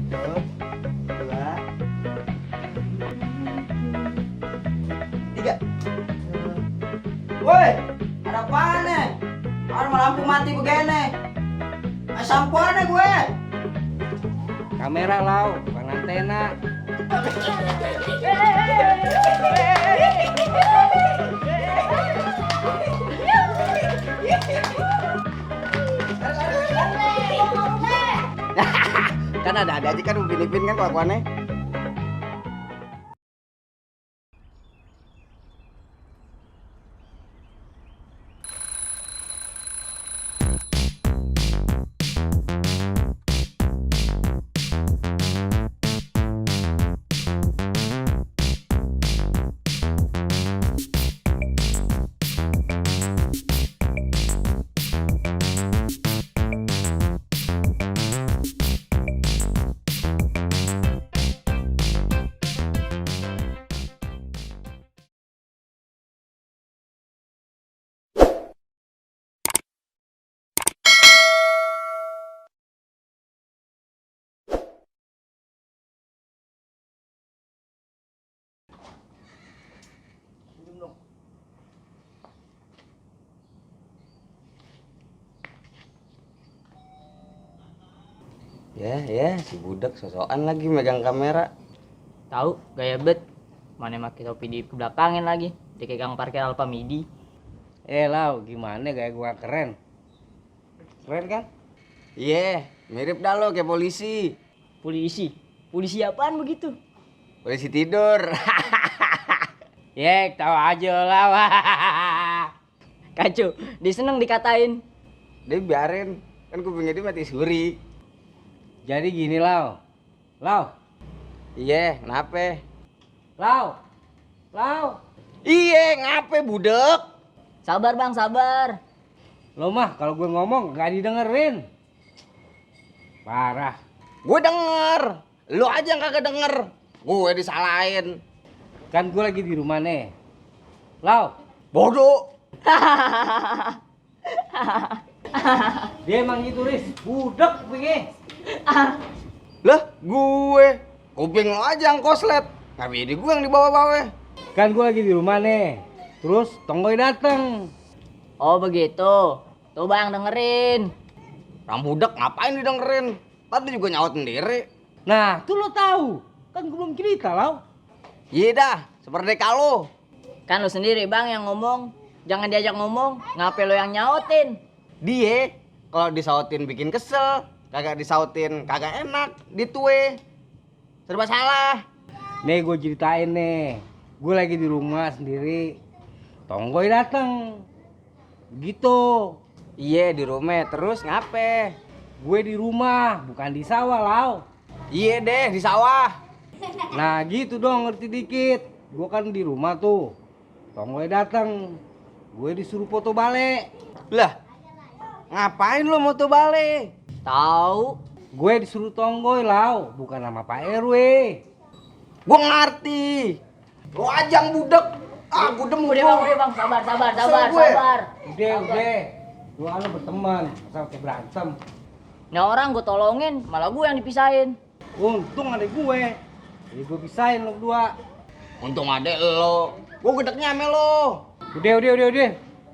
Satu, dua, tiga. Woi, ada apaan nih? Orang lampu mati begini. Sampoannya gue. Kamera lau, bukan antena. Kan ada aja kan Upin-Ipin kan kelakuannya. Ya, si budak sosokan lagi megang kamera. Tahu gaya bet. Mana make topi di belakangin lagi. Di gang parkir Alfa Midi. Lau, gimana gaya gua keren? Keren kan? Iya, mirip dah lo kayak polisi. Polisi. Polisi apaan begitu? Polisi tidur. Tahu aja lau. Kacau, dia seneng dikatain. Dia biarin, kan kupingnya dia mati suri. Jadi gini lau. Lau. Iya, kenapa? Lau. Lau. Iya, ngape budek? Sabar bang, sabar. Lo mah kalau gue ngomong gak didengerin. Parah. Gue denger. Lu aja yang kagak denger. Gue disalahin. Kan gue lagi di rumah nih. Lau. Bodoh. Dia emang gitu Riz. Budak begini. Lah, gue. Kuping lo aja yang koslet. Nggak beda gue yang dibawa-bawa. Kan gue lagi di rumah nih. Terus Tonggoy dateng. Oh begitu. Tuh bang dengerin. Orang budak ngapain didengerin? Tadi juga nyaut sendiri. Nah, tuh lo tahu. Kan gue belum cerita, Lau. Iya dah, seperti kalau. Kan lu sendiri bang yang ngomong. Jangan diajak ngomong. Ngapain lo yang nyautin? Dia kalau disautin bikin kesel, kagak disautin kagak enak, ditue. Serba salah. Nih gue ceritain nih. Gue lagi di rumah sendiri. Tonggoy dateng. Gitu. Iya di rumah, terus ngape? Gue di rumah, bukan di sawah, Lau. Iya deh, di sawah. Nah gitu dong, ngerti dikit. Gue kan di rumah tuh. Tonggoy dateng. Gue disuruh foto balik. Lah, ngapain lo moto balik? Tahu. Gue disuruh Tonggoy, Lau. Bukan nama Pak RW. Gue ngerti. Lo ajang budek. Ah, gue demen. Udah bang, sabar. Udah. Lu kan berteman, asal kayak berantem. Ini orang gue tolongin, malah gue yang dipisahin. Untung ada gue. Jadi gue pisahin lo berdua. Untung ada lo. Gue gedeknya ame lo. Udah.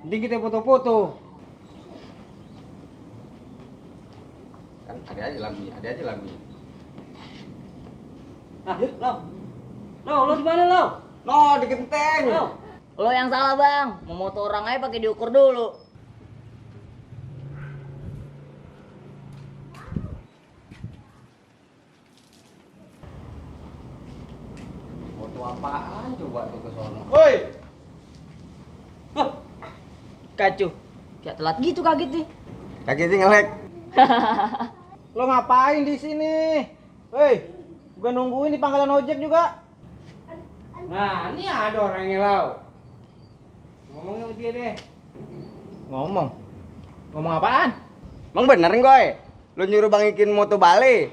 Nanti kita foto-foto. Kan ada aja lagi. Nah, yuk, lo di mana lo? No, di genteng. Lo yang salah bang, mau moto orang aja pakai diukur dulu. Foto apaan coba tuh ke sono? Woi. Kacau, kayak telat gitu kaget nih. Kaki ngelek. Lo ngapain di sini? Hei, gue nungguin di pangkalan ojek juga. Nah, ini ada orangnya Lau. Ngomongnya sama dia deh. Ngomong apaan? Emang bener gue? Lu nyuruh Bang Ikin moto Bali?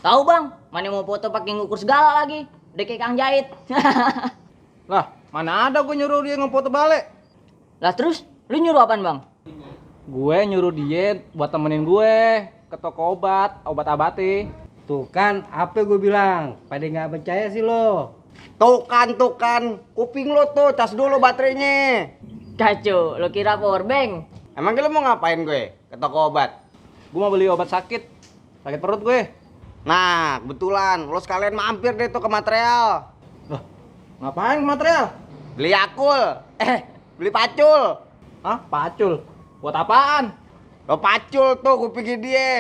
Tahu bang, mana mau foto pakai ngukur segala lagi. Udah kayak Kang Jahit. Lah, mana ada gue nyuruh dia ngefoto balik? Lah terus, lu nyuruh apaan bang? Gue nyuruh dia buat temenin gue ke toko obat abati. Tuh kan, apa gue bilang? Pada nggak percaya sih lo. Tuh kan, kuping lo tuh, cas dulu baterainya. Kacau, lo kira powerbank? Emang lo mau ngapain gue? Ke toko obat? Gue mau beli obat sakit perut gue. Nah, kebetulan lo sekalian mampir deh tuh ke material. Loh, ngapain material? Beli Yakul, beli pacul. Hah, pacul? Buat apaan? Lo pacul tuh kupingnya dia.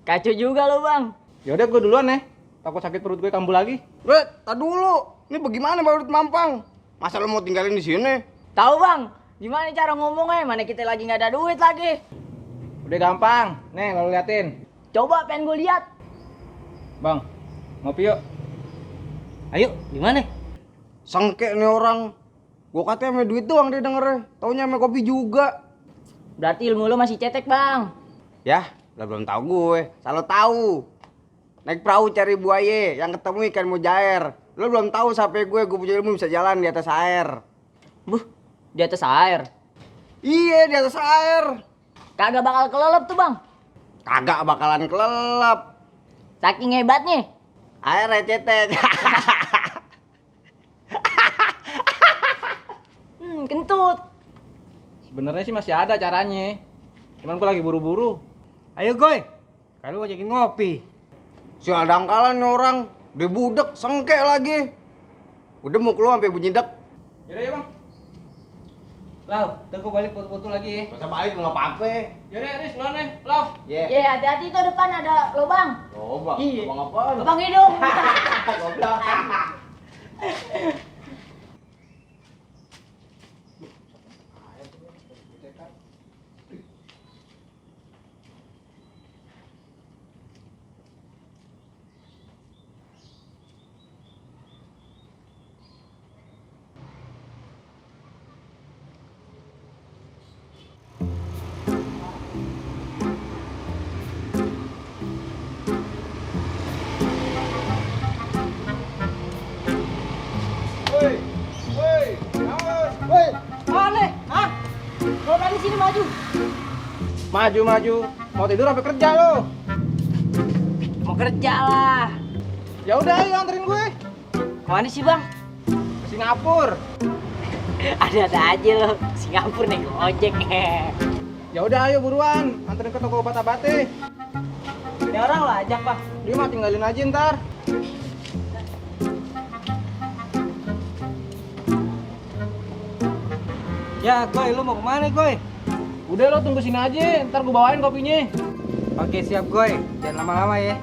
Kacau juga lo bang. Yaudah gue duluan ya. Takut sakit perut gue kambuh lagi. Tak dulu. Ini bagaimana baru Mampang? Masa lo mau tinggalin di sini? Tahu bang, gimana cara ngomongnya? Mana kita lagi nggak ada duit lagi. Udah gampang. Nih, lo liatin. Coba pengen gue lihat. Bang, ngopi yuk. Ayo, gimana? Sengke nih orang. Gua katanya sama duit doang dia dengernya. Taunya sama kopi juga. Berarti ilmu lo masih cetek bang. Ya, lah belum tahu gue. Selalu tahu. Naik perahu cari buaya, yang ketemu ikan mujair. Lo belum tahu sampai gue punya ilmu bisa jalan di atas air. Buh, di atas air. Iya, di atas air. Kagak bakal kelelep tuh bang. Kagak bakalan kelelep. Saking hebatnya. Airnya cetek. Kentut. Sebenarnya sih masih ada caranya. Cuman gue lagi buru-buru. Ayo, Goy. Kalau ngajakin ngopi. Si adangkalan nih orang. Dia budek, sengke lagi. Udah mau keluar sampai bunyi dek. Yaudah ya bang. Lau, ntar gue balik foto-foto lagi ya. Masa balik nggak apa-apa. Yaudah, Riz, duluan nih. Love. Iya, hati-hati tuh depan ada lubang. Coba, Iya. bang apaan? Lubang hidung. Goblok. Aneh, hah? Lo dari sini maju. Maju. Mau tidur sampai kerja lo. Mau kerja lah. Ya udah, ayo anterin gue Kemana sih bang? ke Singapura. Ada-ada aja lo. Singapura nih ojek. Ya udah, ayo buruan. Anterin ke toko obat abate. Ini orang lo ajak bang. Dia mah tinggalin aja ntar. Ya, Goy, lu mau kemana, Goy? Udah lo tunggu sini aja, ntar gue bawain kopinya. Oke, siap, Goy. Jangan lama-lama ya.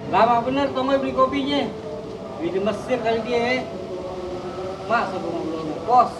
Lama bener Tomoy beli kopinya. Beli di Mesir kali dia ya. Masa gue ngobrol sama kos.